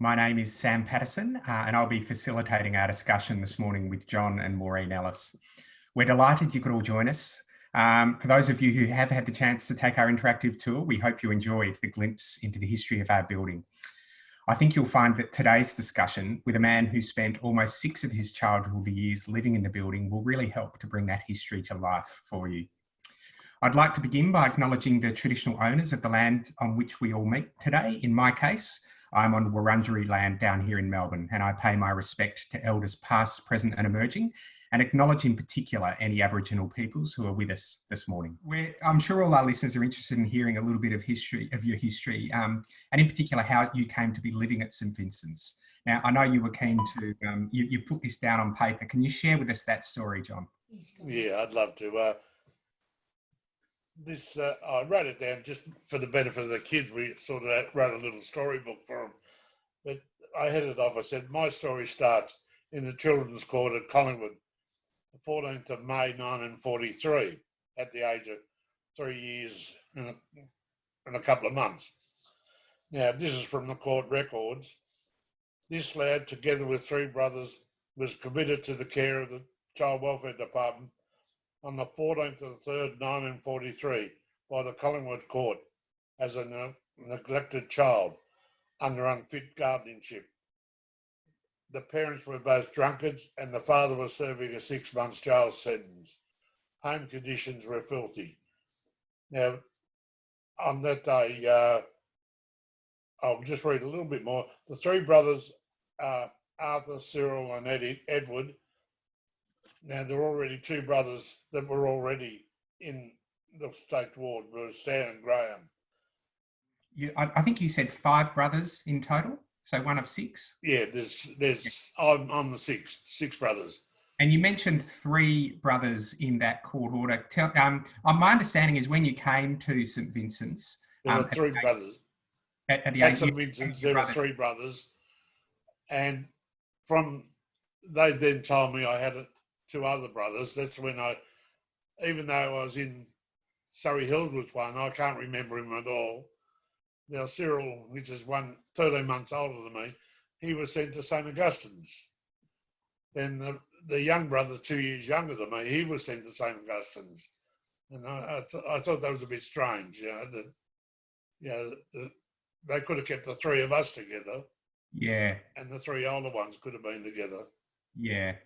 My name is Sam Patterson, and I'll be facilitating our discussion this morning with John and Maureen Ellis. We're delighted you could all join us. For those of you who have had the chance to take our interactive tour, we hope you enjoyed the glimpse into the history of our building. I think you'll find that today's discussion with a man who spent almost 6 of his childhood years living in the building will really help to bring that history to life for you. I'd like to begin by acknowledging the traditional owners of the land on which we all meet today. In my case, I'm on Wurundjeri land down here in Melbourne, and I pay my respect to elders past, present and emerging, and acknowledge in particular any Aboriginal peoples who are with us this morning. I'm sure all our listeners are interested in hearing a little bit of your history, and in particular how you came to be living at St Vincent's. Now, I know you were keen to, you put this down on paper. Can you share with us that story, John? Yeah, I'd love to. I wrote it down just for the benefit of the kids. We sort of wrote a little storybook for them. But I headed off. I said, my story starts in the Children's Court at Collingwood, the 14th of May 1943, at the age of 3 years and a couple of months. Now, this is from the court records. This lad, together with 3 brothers, was committed to the care of the Child Welfare Department on the 14th of the 3rd, 1943, by the Collingwood Court as a neglected child under unfit guardianship. The parents were both drunkards and the father was serving a 6 months jail sentence. Home conditions were filthy. Now, on that day, I'll just read a little bit more. The 3 brothers, Arthur, Cyril and Edward. Now, there were already 2 brothers that were already in the state ward, were Stan and Graham. I think you said 5 brothers in total, so one of 6? Yeah, I'm the 6 brothers. And you mentioned 3 brothers in that court order. My understanding is when you came to St Vincent's... There were 3 brothers. At St Vincent's, there were 3 brothers. And they then told me I had 2 other brothers. That's when even though I was in Surrey Hills with one, I can't remember him at all. Now, Cyril, which is 13 months older than me, he was sent to St Augustine's. Then the young brother, 2 years younger than me, he was sent to St Augustine's. And I thought that was a bit strange, they could have kept the 3 of us together. Yeah. And the 3 older ones could have been together. Yeah.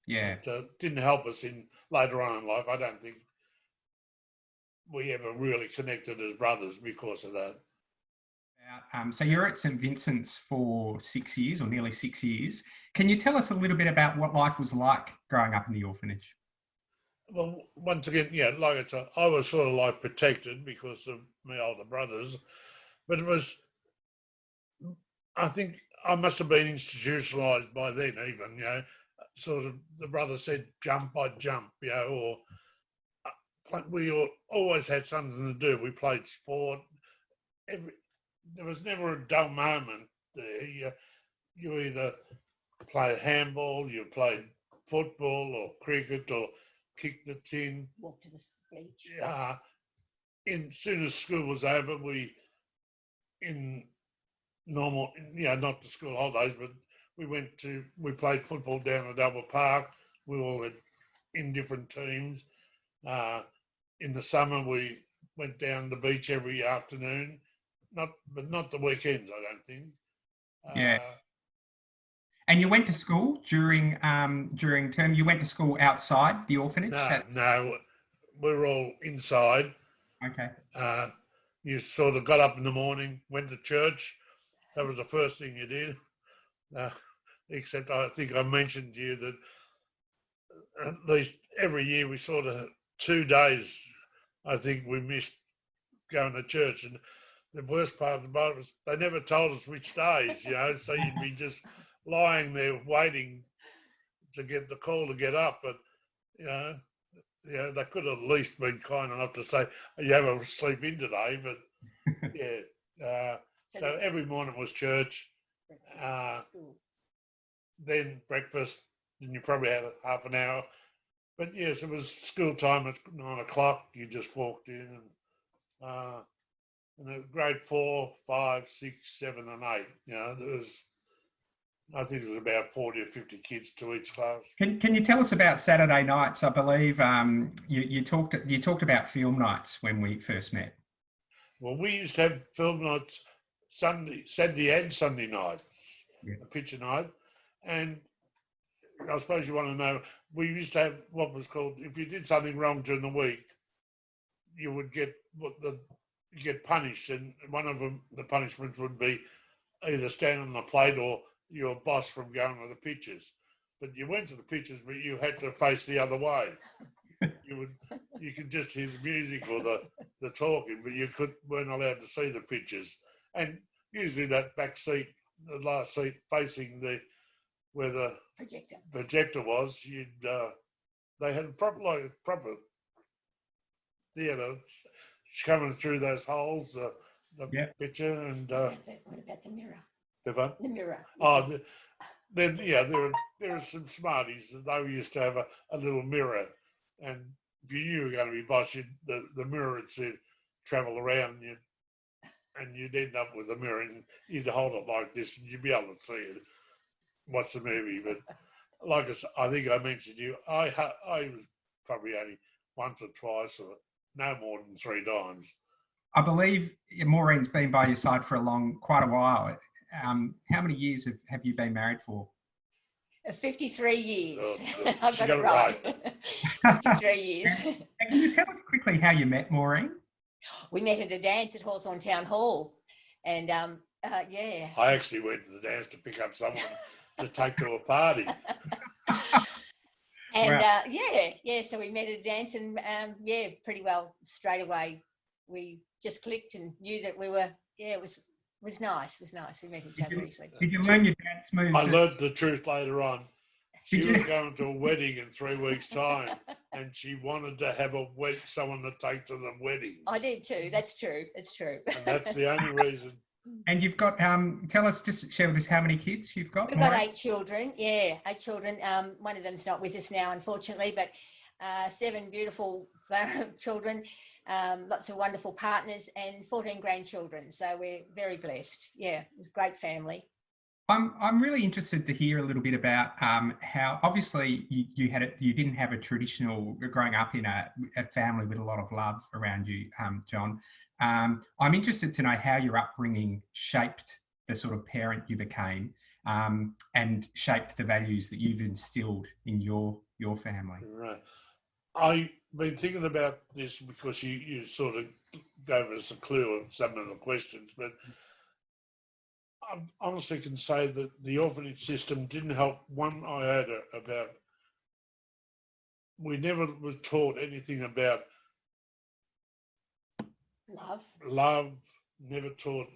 Yeah. It didn't help us later on in life. I don't think we ever really connected as brothers because of that. So you're at St Vincent's for 6 years or nearly 6 years. Can you tell us a little bit about what life was like growing up in the orphanage? Well, once again, like I was sort of like protected because of my older brothers, but it was, I think I must have been institutionalised by then even, sort of the brother said, jump, I'd jump, or we always had something to do. We played sport. There was never a dull moment there. You either played handball, you played football or cricket or kicked the tin. Walk to the beach. As soon as school was over, in normal, not the school holidays, but we played football down at Albert Park. We all had in different teams. In the summer, we went down the beach every afternoon. But not the weekends, I don't think. Yeah. And you went to school during term. You went to school outside the orphanage. No, we were all inside. Okay. You sort of got up in the morning, went to church. That was the first thing you did. Except I think I mentioned to you that at least every year we sort of 2 days. I think we missed going to church and. The worst part of the boat was they never told us which days, so you'd be just lying there waiting to get the call to get up. But, they could have at least been kind enough to say, you have a sleep in today. But, so every morning was church, then breakfast, and you probably had half an hour. But, yes, it was school time at 9 o'clock. You just walked in and grade 4, 5, 6, 7, and 8. There was I think it was about 40 or 50 kids to each class. Can you tell us about Saturday nights? I believe you talked about film nights when we first met. Well, we used to have film nights Saturday and Sunday night, a picture night. And I suppose you want to know, we used to have what was called, if you did something wrong during the week, you would get punished. And one of them, the punishments would be either stand on the plate or your boss from going to the pictures. But you went to the pictures, but you had to face the other way. You could just hear the music or the talking, but you weren't allowed to see the pictures. And usually that back seat, the last seat facing where the projector was, they had a proper theatre coming through those holes, the picture, and what about the mirror? The mirror. Oh, then there are some smarties that they used to have a little mirror, and if you knew you were going to be boss, the mirror would travel around and you'd end up with the mirror and you'd hold it like this and you'd be able to see it, watch the movie. But like I think I mentioned to you, I was probably only once or twice, or no more than 3 times. I believe Maureen's been by your side for quite a while. How many years have you been married for? 53 years. Oh, I've got it right. 53 years. Can you tell us quickly how you met, Maureen? We met at a dance at Hawthorn Town Hall. And yeah. I actually went to the dance to pick up someone to take to a party. And so we met at a dance and pretty well straight away we just clicked and knew that we were, it was nice. It was nice. We met each other easily. Did you learn your dance moves? I learned the truth later on. She was going to a wedding in 3 weeks' time, and she wanted to have someone to take to the wedding. I did too. That's true. It's true. And that's the only reason. And you've got, just share with us how many kids you've got. We've got 8 children. Yeah, 8 children. One of them's not with us now, unfortunately, but 7 beautiful children. Lots of wonderful partners and 14 grandchildren. So we're very blessed. Yeah, it was a great family. I'm really interested to hear a little bit about how obviously you didn't have a traditional growing up in a family with a lot of love around you, John. I'm interested to know how your upbringing shaped the sort of parent you became and shaped the values that you've instilled in your family. Right. I've been thinking about this because you sort of gave us a clue of some of the questions, but I honestly can say that the orphanage system didn't help one iota about, we never were taught anything about love, never taught,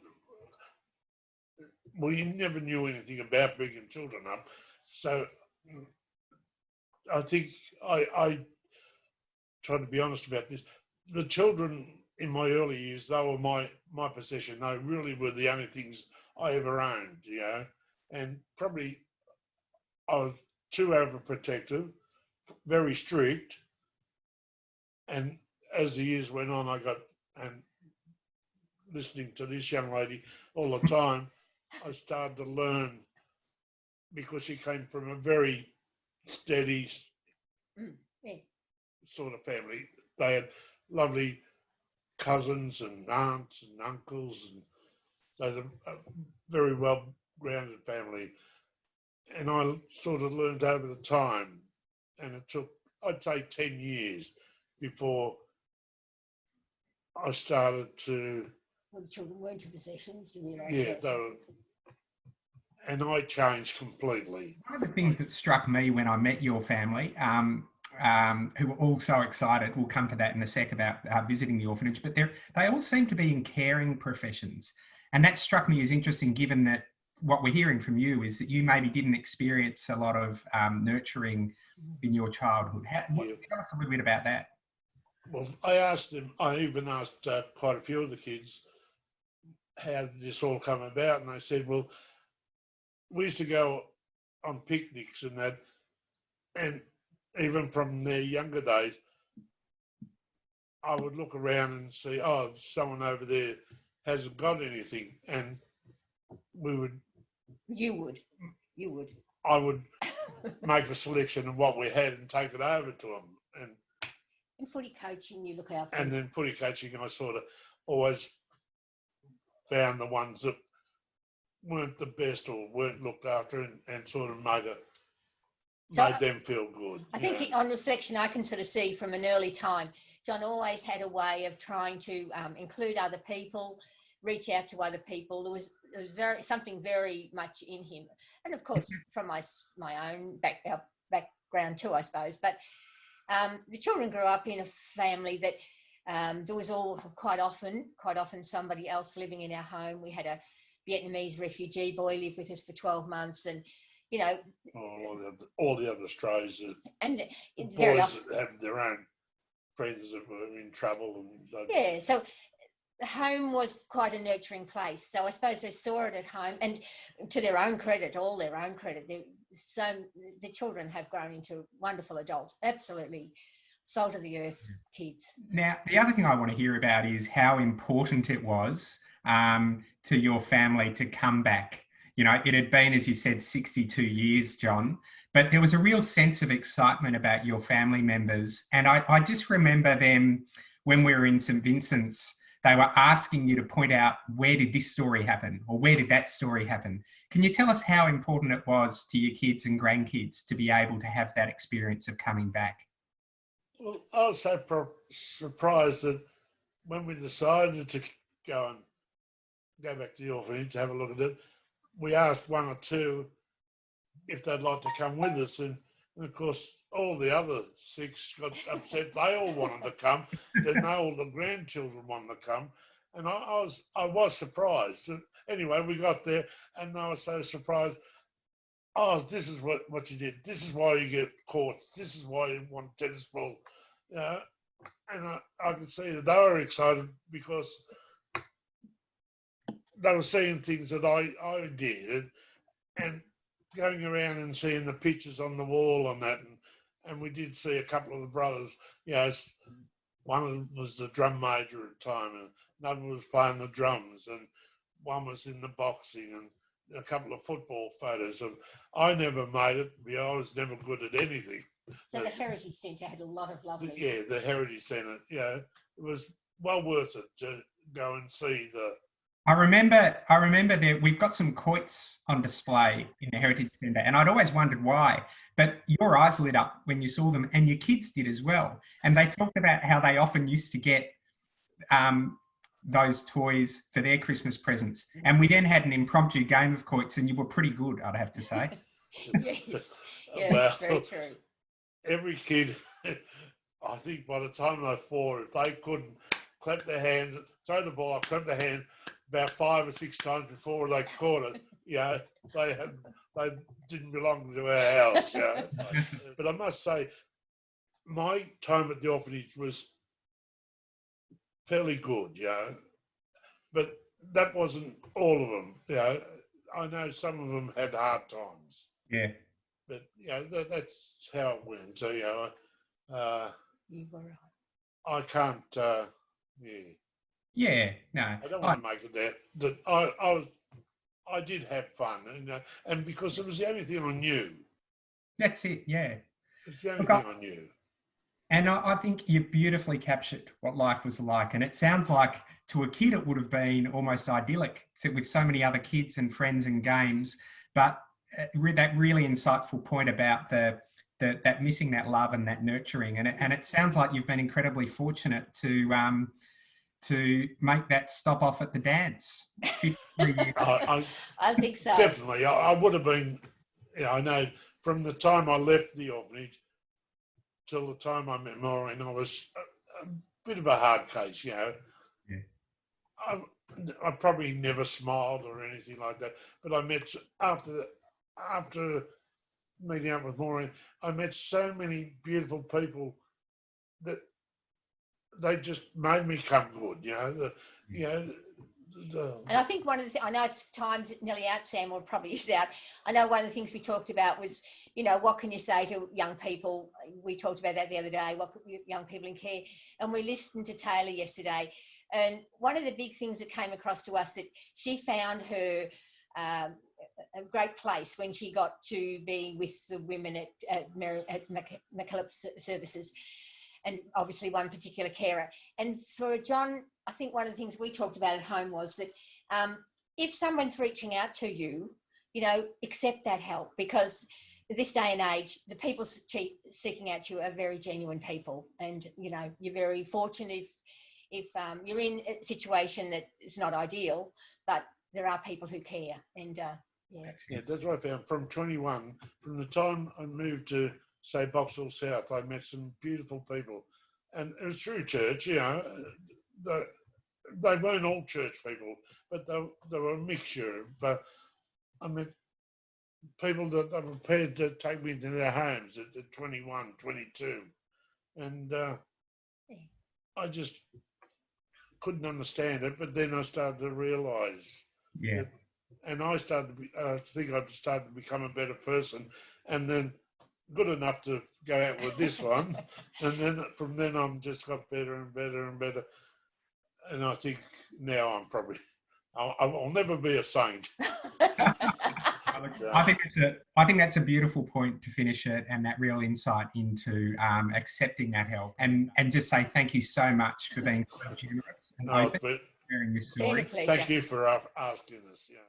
we never knew anything about bringing children up. So I think I try to be honest about this. The children in my early years, they were my possession. They really were the only things I ever owned, and probably I was too overprotective, very strict. And as the years went on, and listening to this young lady all the time, I started to learn, because she came from a very steady sort of family. They had lovely cousins and aunts and uncles, and they had a very well-grounded family. And I sort of learned over the time, and it took, I'd say, 10 years before I started to... Well, the children weren't your possessions, you realise? Yeah, they were, and I changed completely. One of the things that struck me when I met your family, who were all so excited, we'll come to that in a sec about visiting the orphanage, but they all seem to be in caring professions. And that struck me as interesting, given that what we're hearing from you is that you maybe didn't experience a lot of nurturing in your childhood. Tell us a little bit about that. Well, I even asked quite a few of the kids, how did this all come about? And they said, well, we used to go on picnics and that, and even from their younger days, I would look around and see, oh, someone over there hasn't got anything. And we would... You would? You would. I would make a selection of what we had and take it over to them. And footy coaching, you look out for. And then footy coaching, I sort of always found the ones that weren't the best or weren't looked after, and sort of made them feel good. I think on reflection, I can sort of see from an early time, John always had a way of trying to include other people, reach out to other people. There was something very much in him, and of course from my own background too, I suppose. But the children grew up in a family that there was quite often somebody else living in our home. We had a Vietnamese refugee boy live with us for 12 months, and all the other strays, and boys that have their own friends that were in trouble. And so home was quite a nurturing place. So I suppose they saw it at home, and to their own credit, the children have grown into wonderful adults, absolutely salt of the earth kids. Now, the other thing I want to hear about is how important it was to your family to come back. You know, it had been, as you said, 62 years, John, but there was a real sense of excitement about your family members. And I just remember them when we were in St. Vincent's, they were asking you to point out, where did this story happen? Or where did that story happen? Can you tell us how important it was to your kids and grandkids to be able to have that experience of coming back? Well, I was so surprised that when we decided to go back to the orphanage to have a look at it, we asked one or two if they'd like to come with us, and of course all the other 6 got upset. They all wanted to come. Then all the grandchildren wanted to come, and I was surprised. Anyway, we got there, and I was so surprised. Oh, this is what you did. This is why you get caught. This is why you want tennis ball. And I could see that they were excited because they were seeing things that I did, and going around and seeing the pictures on the wall on that. And we did see a couple of the brothers. One of them was the drum major at the time, and another was playing the drums, and one was in the boxing, and a couple of football photos of. I never made it. I was never good at anything. So the Heritage Centre had a lot of lovely. Yeah, the Heritage Centre. It was well worth it to go and see the. I remember that we've got some quoits on display in the Heritage Centre, and I'd always wondered why, but your eyes lit up when you saw them, and your kids did as well. And they talked about how they often used to get those toys for their Christmas presents. And we then had an impromptu game of quoits, and you were pretty good, I'd have to say. Yes. Yeah, well, that's very true. Every kid, I think by the time they're 4, if they couldn't clap their hands, throw the ball up, clap their hands about 5 or 6 times before they caught it, they didn't belong to our house. But I must say, my time at the orphanage was fairly good, but that wasn't all of them. I know some of them had hard times. Yeah. But that's how it went. So You were right. I can't. Yeah. No. I don't want to make it that I did have fun, and because it was the only thing I knew. That's it. Yeah. It's the only thing I knew. And I think you beautifully captured what life was like. And it sounds like to a kid, it would have been almost idyllic with so many other kids and friends and games. But that really insightful point about that missing that love and that nurturing. And it sounds like you've been incredibly fortunate to make that stop off at the dance. 53 years. I think so. Definitely. I would have been, I know from the time I left the orphanage till the time I met Maureen, I was a bit of a hard case, Yeah. I probably never smiled or anything like that, but I met, after meeting up with Maureen, I met so many beautiful people that they just made me come good, And I think one of the things, I know it's time's nearly out, Sam, or probably is out. I know one of the things we talked about was, what can you say to young people? We talked about that the other day, what young people in care. And we listened to Taylor yesterday. And one of the big things that came across to us that she found her a great place when she got to be with the women at McKillop Services, and obviously one particular carer. And for John, I think one of the things we talked about at home was that if someone's reaching out to you, you know, accept that help, because this day and age, the people seeking out you are very genuine people, and you know, you're very fortunate if you're in a situation that is not ideal, but there are people who care. And yeah, that's what I found. From 21, from the time I moved to, say, Box Hill South, I met some beautiful people, and it was through church. You know, they weren't all church people, but they were a mixture. But I met people that are prepared to take me into their homes at 21, 22, and I just couldn't understand it. But then I started to realise, Yeah. and I started to think I'd started to become a better person, and then good enough to go out with this one, and then from then on just got better and better and better, and I think now I'm probably I'll never be a saint. I think that's a beautiful point to finish it, and that real insight into accepting that help, and just say thank you so much for being so generous and open, sharing your story. Thank you for asking us. Yeah.